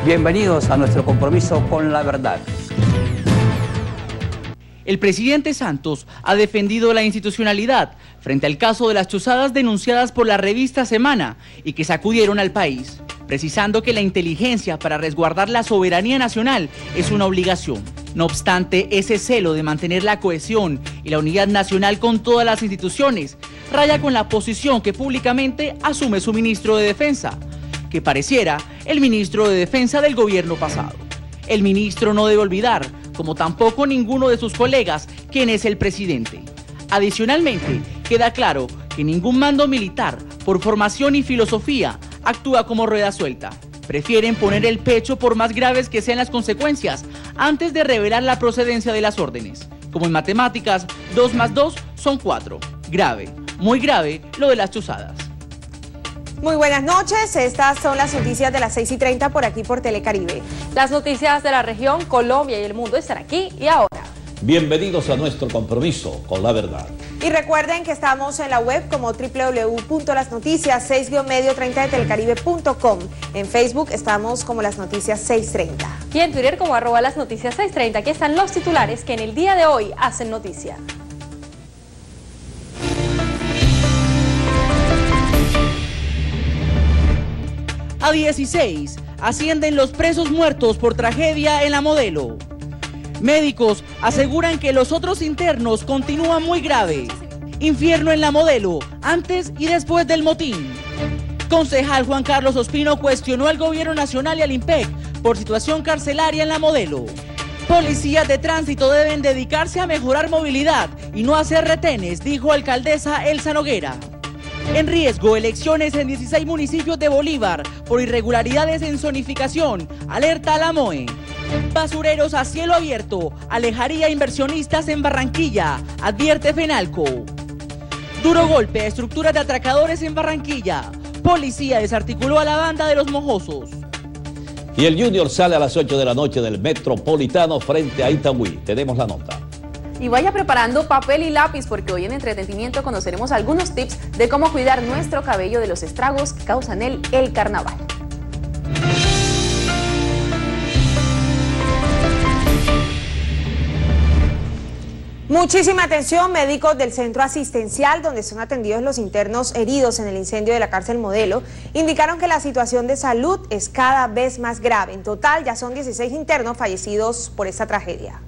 Bienvenidos a nuestro compromiso con la verdad. El presidente Santos ha defendido la institucionalidad frente al caso de las chuzadas denunciadas por la revista Semana y que sacudieron al país, precisando que la inteligencia para resguardar la soberanía nacional es una obligación. No obstante, ese celo de mantener la cohesión y la unidad nacional con todas las instituciones raya con la posición que públicamente asume su ministro de Defensa, que pareciera el ministro de Defensa del gobierno pasado. El ministro no debe olvidar, como tampoco ninguno de sus colegas, quién es el presidente. Adicionalmente, queda claro que ningún mando militar, por formación y filosofía, actúa como rueda suelta. Prefieren poner el pecho por más graves que sean las consecuencias antes de revelar la procedencia de las órdenes. Como en matemáticas, 2 más 2 son 4. Grave, muy grave lo de las chuzadas. Muy buenas noches, estas son las noticias de las 6:30 por aquí por Telecaribe. Las noticias de la región, Colombia y el mundo están aquí y ahora. Bienvenidos a nuestro compromiso con la verdad. Y recuerden que estamos en la web como www.lasnoticias6-medio30 de telecaribe.com. En Facebook estamos como Las Noticias 630. Y en Twitter como @lasnoticias630. Aquí están los titulares que en el día de hoy hacen noticia. A 16 ascienden los presos muertos por tragedia en La Modelo. Médicos aseguran que los otros internos continúan muy grave. Infierno en La Modelo, antes y después del motín. Concejal Juan Carlos Ospino cuestionó al gobierno nacional y al IMPEC por situación carcelaria en La Modelo. Policías de tránsito deben dedicarse a mejorar movilidad y no hacer retenes, dijo alcaldesa Elsa Noguera. En riesgo, elecciones en 16 municipios de Bolívar por irregularidades en zonificación, alerta a la MOE. Basureros a cielo abierto, alejaría inversionistas en Barranquilla, advierte Fenalco. Duro golpe a estructuras de atracadores en Barranquilla. Policía desarticuló a la banda de los mojosos. Y el Junior sale a las 8 de la noche del Metropolitano frente a Itagüí. Tenemos la nota. Y vaya preparando papel y lápiz porque hoy en entretenimiento conoceremos algunos tips de cómo cuidar nuestro cabello de los estragos que causan el carnaval. Muchísima atención, médicos del centro asistencial donde son atendidos los internos heridos en el incendio de la cárcel Modelo, indicaron que la situación de salud es cada vez más grave. En total ya son 16 internos fallecidos por esta tragedia.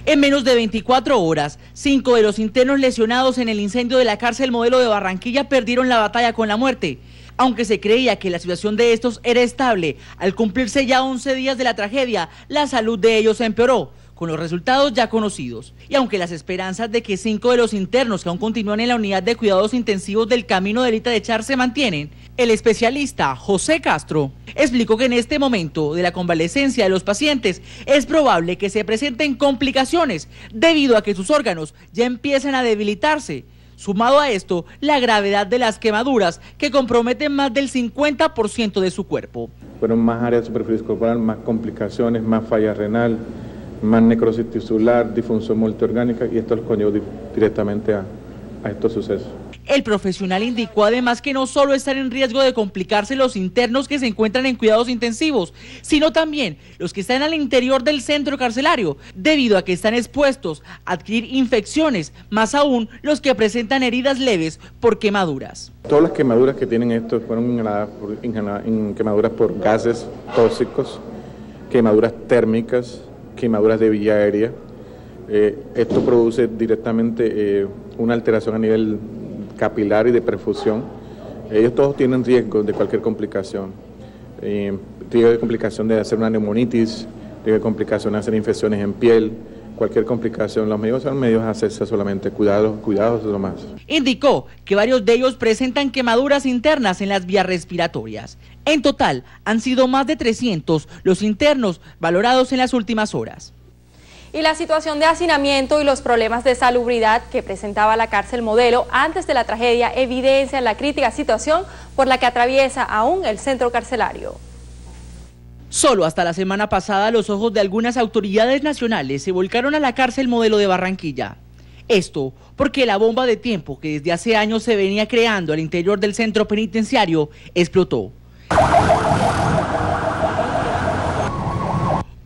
En menos de 24 horas, 5 de los internos lesionados en el incendio de la cárcel Modelo de Barranquilla perdieron la batalla con la muerte. Aunque se creía que la situación de estos era estable, al cumplirse ya 11 días de la tragedia, la salud de ellos empeoró, con los resultados ya conocidos. Y aunque las esperanzas de que 5 de los internos que aún continúan en la unidad de cuidados intensivos del Camino de Elita de Char se mantienen, el especialista José Castro explicó que en este momento de la convalecencia de los pacientes es probable que se presenten complicaciones debido a que sus órganos ya empiezan a debilitarse. Sumado a esto, la gravedad de las quemaduras que comprometen más del 50% de su cuerpo. Fueron más áreas de superficie corporal, más complicaciones, más falla renal, más necrosis tisular, disfunción multiorgánica y esto los conllevó directamente a estos sucesos. El profesional indicó además que no solo están en riesgo de complicarse los internos que se encuentran en cuidados intensivos, sino también los que están al interior del centro carcelario, debido a que están expuestos a adquirir infecciones, más aún los que presentan heridas leves por quemaduras. Todas las quemaduras que tienen estos fueron quemaduras por gases tóxicos, quemaduras térmicas, quemaduras de vía aérea. Esto produce directamente una alteración a nivel capilar y de perfusión. Ellos todos tienen riesgo de cualquier complicación. Riesgo de complicación de hacer una neumonitis, riesgo de complicación de hacer infecciones en piel, cualquier complicación. Los médicos son medios de hacerse solamente cuidados lo más. Indicó que varios de ellos presentan quemaduras internas en las vías respiratorias. En total, han sido más de 300 los internos valorados en las últimas horas. Y la situación de hacinamiento y los problemas de salubridad que presentaba la cárcel Modelo antes de la tragedia evidencian la crítica situación por la que atraviesa aún el centro carcelario. Solo hasta la semana pasada los ojos de algunas autoridades nacionales se volcaron a la cárcel Modelo de Barranquilla. Esto porque la bomba de tiempo que desde hace años se venía creando al interior del centro penitenciario explotó.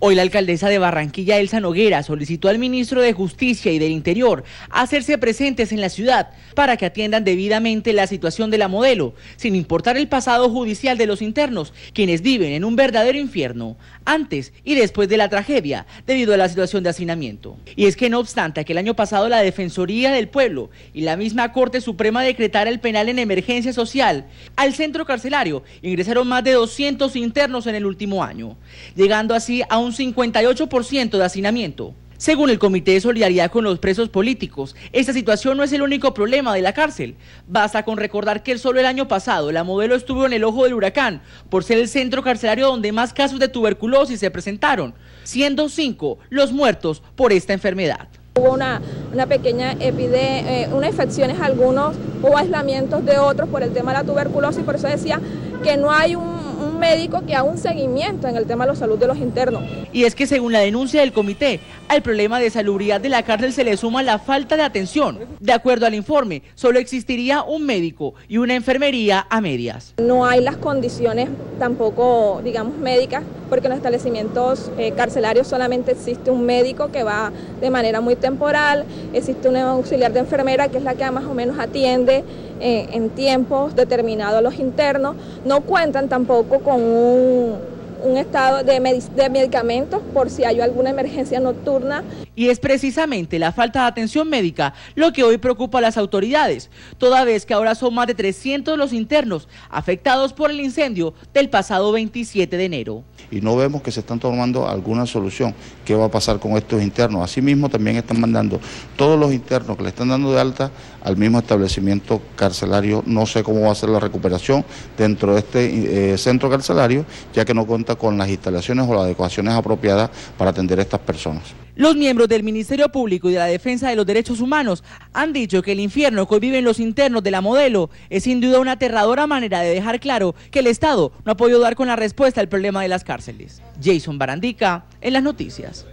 Hoy la alcaldesa de Barranquilla, Elsa Noguera, solicitó al ministro de Justicia y del Interior hacerse presentes en la ciudad para que atiendan debidamente la situación de la Modelo, sin importar el pasado judicial de los internos, quienes viven en un verdadero infierno, antes y después de la tragedia, debido a la situación de hacinamiento. Y es que no obstante que el año pasado la Defensoría del Pueblo y la misma Corte Suprema decretara el penal en emergencia social, al centro carcelario ingresaron más de 200 internos en el último año, llegando así a un 58% de hacinamiento. Según el Comité de Solidaridad con los Presos Políticos, esta situación no es el único problema de la cárcel. Basta con recordar que solo el año pasado la Modelo estuvo en el ojo del huracán por ser el centro carcelario donde más casos de tuberculosis se presentaron, siendo 5 los muertos por esta enfermedad. Hubo una pequeña epidemia, unas infecciones algunos, hubo aislamientos de otros por el tema de la tuberculosis, por eso decía que no hay un médico que haga un seguimiento en el tema de la salud de los internos. Y es que según la denuncia del comité, al problema de salubridad de la cárcel se le suma la falta de atención. De acuerdo al informe, solo existiría un médico y una enfermería a medias. No hay las condiciones tampoco, digamos, médicas, porque en los establecimientos carcelarios solamente existe un médico que va de manera muy temporal, existe una auxiliar de enfermera que es la que más o menos atiende en tiempos determinados a los internos. No cuentan tampoco con un estado de medicamentos por si hay alguna emergencia nocturna. Y es precisamente la falta de atención médica lo que hoy preocupa a las autoridades, toda vez que ahora son más de 300 los internos afectados por el incendio del pasado 27 de enero. Y no vemos que se están tomando alguna solución. ¿Qué va a pasar con estos internos? Asimismo, también están mandando todos los internos que le están dando de alta al mismo establecimiento carcelario. No sé cómo va a ser la recuperación dentro de este centro carcelario, ya que no cuenta con las instalaciones o las adecuaciones apropiadas para atender a estas personas. Los miembros del Ministerio Público y de la Defensa de los Derechos Humanos han dicho que el infierno que hoy viven los internos de la Modelo es sin duda una aterradora manera de dejar claro que el Estado no ha podido dar con la respuesta al problema de las cárceles. Jason Barandica, en las noticias.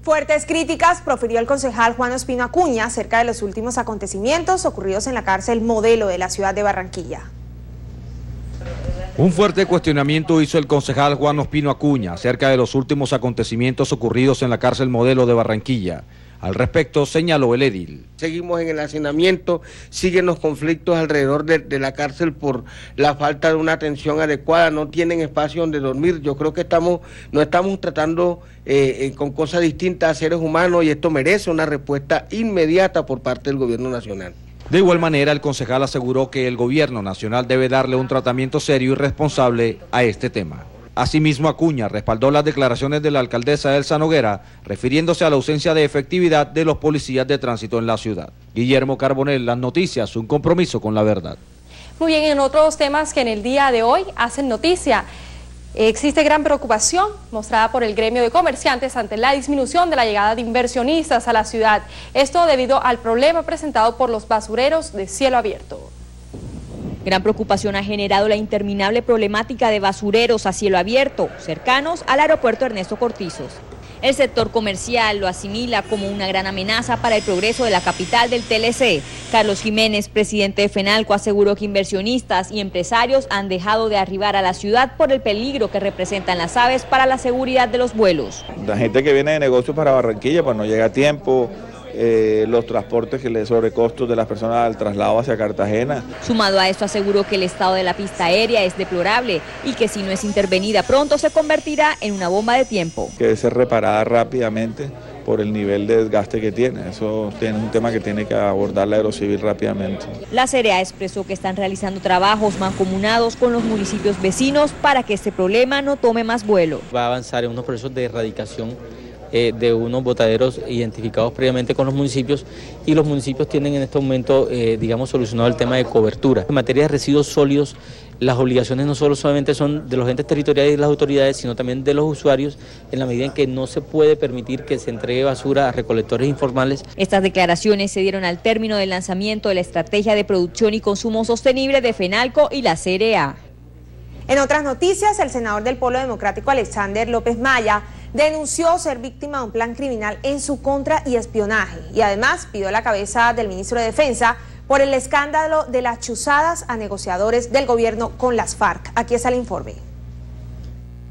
Fuertes críticas profirió el concejal Juan Ospino Acuña acerca de los últimos acontecimientos ocurridos en la cárcel Modelo de la ciudad de Barranquilla. Un fuerte cuestionamiento hizo el concejal Juan Ospino Acuña acerca de los últimos acontecimientos ocurridos en la cárcel Modelo de Barranquilla. Al respecto señaló el edil. Seguimos en el hacinamiento, siguen los conflictos alrededor de la cárcel por la falta de una atención adecuada, no tienen espacio donde dormir. Yo creo que no estamos tratando con cosas distintas a seres humanos y esto merece una respuesta inmediata por parte del gobierno nacional. De igual manera, el concejal aseguró que el gobierno nacional debe darle un tratamiento serio y responsable a este tema. Asimismo, Acuña respaldó las declaraciones de la alcaldesa Elsa Noguera, refiriéndose a la ausencia de efectividad de los policías de tránsito en la ciudad. Guillermo Carbonell, Las Noticias, un compromiso con la verdad. Muy bien, en otros temas que en el día de hoy hacen noticia, existe gran preocupación mostrada por el gremio de comerciantes ante la disminución de la llegada de inversionistas a la ciudad. Esto debido al problema presentado por los basureros de cielo abierto. Gran preocupación ha generado la interminable problemática de basureros a cielo abierto, cercanos al aeropuerto Ernesto Cortizos. El sector comercial lo asimila como una gran amenaza para el progreso de la capital del TLC. Carlos Jiménez, presidente de FENALCO, aseguró que inversionistas y empresarios han dejado de arribar a la ciudad por el peligro que representan las aves para la seguridad de los vuelos. La gente que viene de negocios para Barranquilla pues no llega a tiempo. Los transportes que le sobrecostos de las personas al traslado hacia Cartagena. Sumado a esto, aseguró que el estado de la pista aérea es deplorable y que si no es intervenida pronto se convertirá en una bomba de tiempo. Que debe ser reparada rápidamente por el nivel de desgaste que tiene. Eso es un tema que tiene que abordar la Aerocivil rápidamente. La CRA expresó que están realizando trabajos mancomunados con los municipios vecinos para que este problema no tome más vuelo. Va a avanzar en unos procesos de erradicación de unos botaderos identificados previamente con los municipios y los municipios tienen en este momento, digamos, solucionado el tema de cobertura. En materia de residuos sólidos, las obligaciones no solamente son de los entes territoriales y las autoridades, sino también de los usuarios, en la medida en que no se puede permitir que se entregue basura a recolectores informales. Estas declaraciones se dieron al término del lanzamiento de la Estrategia de Producción y Consumo Sostenible de FENALCO y la CRA. En otras noticias, el senador del Polo Democrático Alexander López Maya denunció ser víctima de un plan criminal en su contra y espionaje, y además pidió la cabeza del ministro de Defensa por el escándalo de las chuzadas a negociadores del gobierno con las FARC. Aquí está el informe.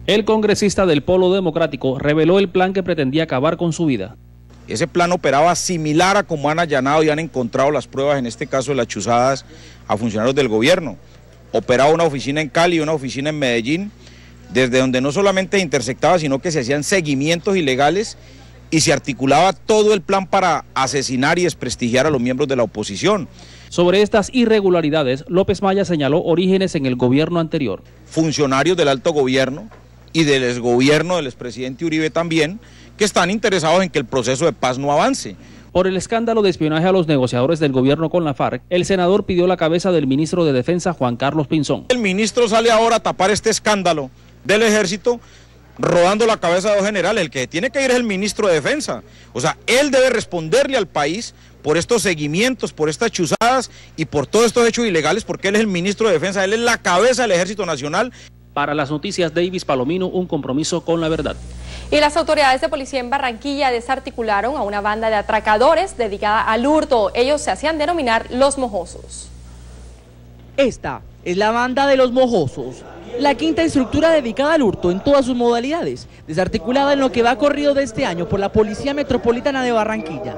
El congresista del Polo Democrático reveló el plan que pretendía acabar con su vida. Ese plan operaba similar a como han allanado y han encontrado las pruebas, en este caso de las chuzadas a funcionarios del gobierno. Operaba una oficina en Cali y una oficina en Medellín, desde donde no solamente intersectaba, sino que se hacían seguimientos ilegales y se articulaba todo el plan para asesinar y desprestigiar a los miembros de la oposición. Sobre estas irregularidades, López Maya señaló orígenes en el gobierno anterior. Funcionarios del alto gobierno y del exgobierno del expresidente Uribe también, que están interesados en que el proceso de paz no avance. Por el escándalo de espionaje a los negociadores del gobierno con la FARC, el senador pidió la cabeza del ministro de Defensa, Juan Carlos Pinzón. El ministro sale ahora a tapar este escándalo del ejército, rodando la cabeza de dos generales. El que tiene que ir es el ministro de Defensa. O sea, él debe responderle al país por estos seguimientos, por estas chuzadas y por todos estos hechos ilegales, porque él es el ministro de Defensa, él es la cabeza del Ejército Nacional. Para las noticias, Davis Palomino, un compromiso con la verdad. Y las autoridades de policía en Barranquilla desarticularon a una banda de atracadores dedicada al hurto. Ellos se hacían denominar Los Mojosos. Esta es la banda de Los Mojosos, la quinta estructura dedicada al hurto en todas sus modalidades, desarticulada en lo que va corrido de este año por la Policía Metropolitana de Barranquilla.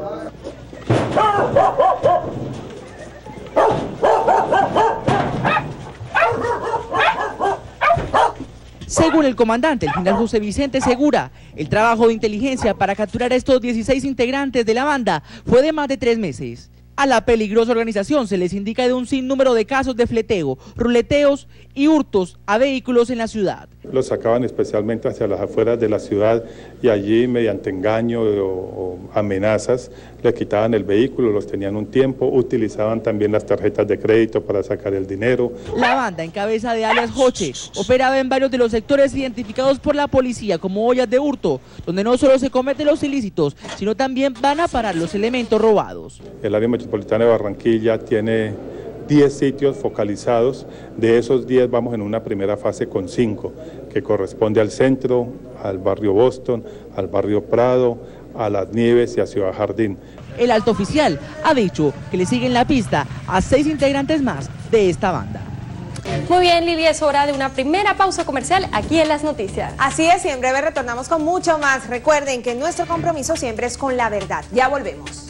Según el comandante, el general José Vicente Segura, el trabajo de inteligencia para capturar a estos 16 integrantes de la banda fue de más de 3 meses. A la peligrosa organización se les indica de un sinnúmero de casos de fleteo, ruleteos y hurtos a vehículos en la ciudad. Los sacaban especialmente hacia las afueras de la ciudad y allí mediante engaño o amenazas le quitaban el vehículo, los tenían un tiempo, utilizaban también las tarjetas de crédito para sacar el dinero. La banda en cabeza de alias Joche operaba en varios de los sectores identificados por la policía como ollas de hurto, donde no solo se cometen los ilícitos, sino también van a parar los elementos robados. El área metropolitana de Barranquilla tiene 10 sitios focalizados, de esos 10 vamos en una primera fase con 5, que corresponde al centro, al barrio Boston, al barrio Prado, a Las Nieves y a Ciudad Jardín. El alto oficial ha dicho que le siguen la pista a 6 integrantes más de esta banda. Muy bien, Lili, es hora de una primera pausa comercial aquí en Las Noticias. Así es, y en breve retornamos con mucho más. Recuerden que nuestro compromiso siempre es con la verdad. Ya volvemos.